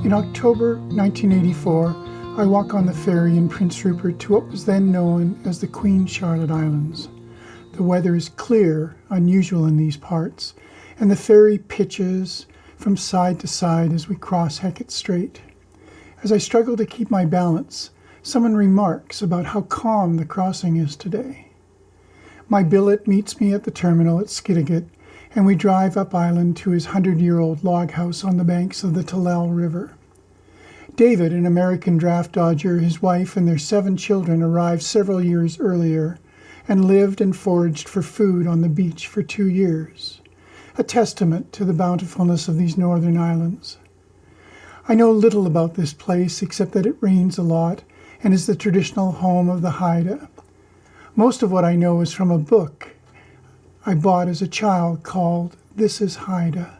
In October 1984, I walk on the ferry in Prince Rupert to what was then known as the Queen Charlotte Islands. The weather is clear, unusual in these parts, and the ferry pitches from side to side as we cross Hecate Strait. As I struggle to keep my balance, someone remarks about how calm the crossing is today. My billet meets me at the terminal at Skidegate, and we drive up island to his 100-year-old log house on the banks of the Powell River. David, an American draft dodger, his wife, and their 7 children arrived several years earlier and lived and foraged for food on the beach for 2 years, a testament to the bountifulness of these northern islands. I know little about this place except that it rains a lot and is the traditional home of the Haida. Most of what I know is from a book I bought as a child called This is Haida.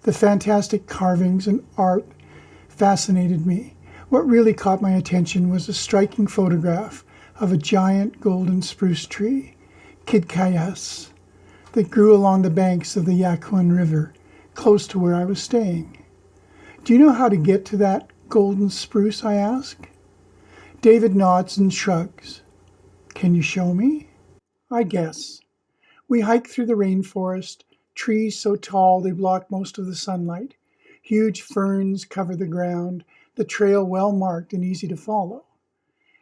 The fantastic carvings and art fascinated me. What really caught my attention was a striking photograph of a giant golden spruce tree, Kidkayas, that grew along the banks of the Yaquan River, close to where I was staying. Do you know how to get to that golden spruce, I ask? David nods and shrugs. Can you show me? I guess. We hike through the rainforest, trees so tall they block most of the sunlight. Huge ferns cover the ground, the trail well marked and easy to follow.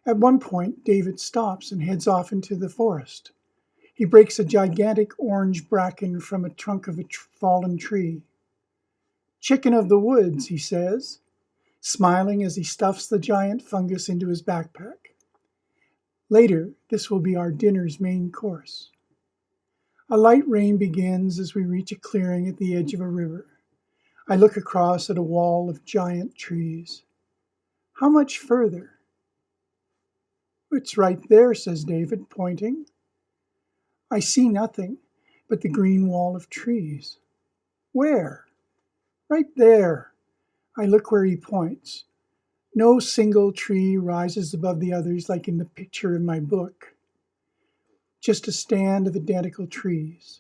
At one point, David stops and heads off into the forest. He breaks a gigantic orange bracken from a trunk of a fallen tree. Chicken of the woods, he says, smiling as he stuffs the giant fungus into his backpack. Later, this will be our dinner's main course. A light rain begins as we reach a clearing at the edge of a river. I look across at a wall of giant trees. How much further? It's right there, says David, pointing. I see nothing but the green wall of trees. Where? Right there. I look where he points. No single tree rises above the others like in the picture in my book. Just a stand of identical trees.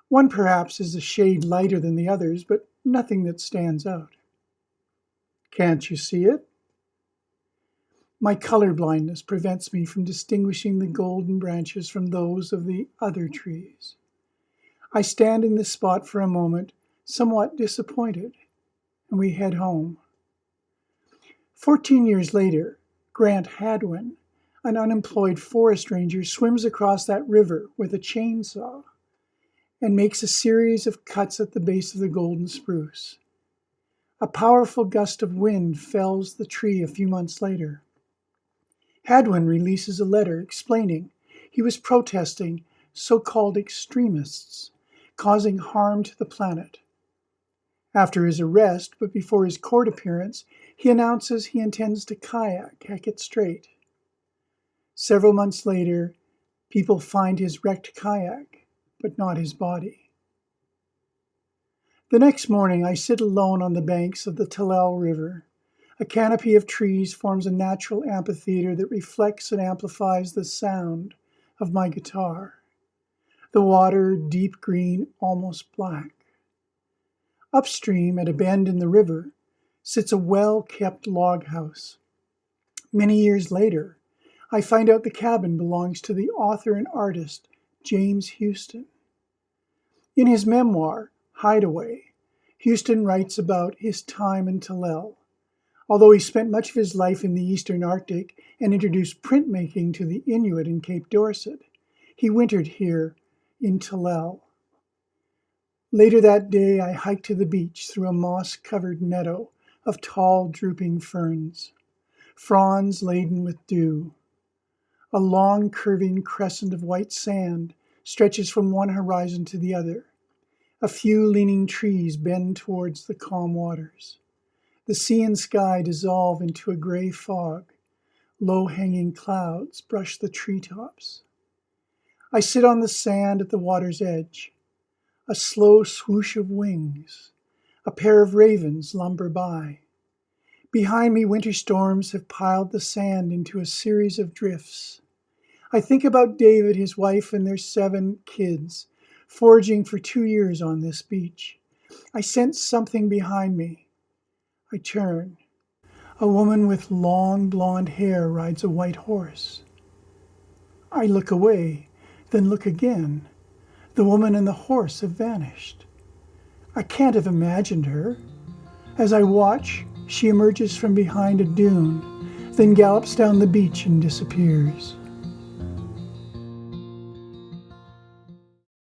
One perhaps is a shade lighter than the others, but nothing that stands out. Can't you see it? My color blindness prevents me from distinguishing the golden branches from those of the other trees. I stand in this spot for a moment, somewhat disappointed, and we head home. 14 years later, Grant Hadwin, an unemployed forest ranger, swims across that river with a chainsaw and makes a series of cuts at the base of the golden spruce. A powerful gust of wind fells the tree a few months later. Hadwin releases a letter explaining he was protesting so-called extremists causing harm to the planet. After his arrest, but before his court appearance, he announces he intends to kayak Hecate Strait. Several months later, people find his wrecked kayak, but not his body. The next morning, I sit alone on the banks of the Powell River. A canopy of trees forms a natural amphitheater that reflects and amplifies the sound of my guitar. The water, deep green, almost black. Upstream, at a bend in the river, sits a well-kept log house. Many years later, I find out the cabin belongs to the author and artist James Houston. In his memoir, Haida Gwaii, Houston writes about his time in Powell. Although he spent much of his life in the Eastern Arctic and introduced printmaking to the Inuit in Cape Dorset, he wintered here in Powell. Later that day, I hiked to the beach through a moss-covered meadow of tall, drooping ferns, fronds laden with dew. A long, curving crescent of white sand stretches from one horizon to the other. A few leaning trees bend towards the calm waters. The sea and sky dissolve into a gray fog. Low-hanging clouds brush the treetops. I sit on the sand at the water's edge. A slow swoosh of wings. A pair of ravens lumber by. Behind me, winter storms have piled the sand into a series of drifts. I think about David, his wife, and their 7 kids, foraging for 2 years on this beach. I sense something behind me. I turn. A woman with long blonde hair rides a white horse. I look away, then look again. The woman and the horse have vanished. I can't have imagined her. As I watch, she emerges from behind a dune, then gallops down the beach and disappears.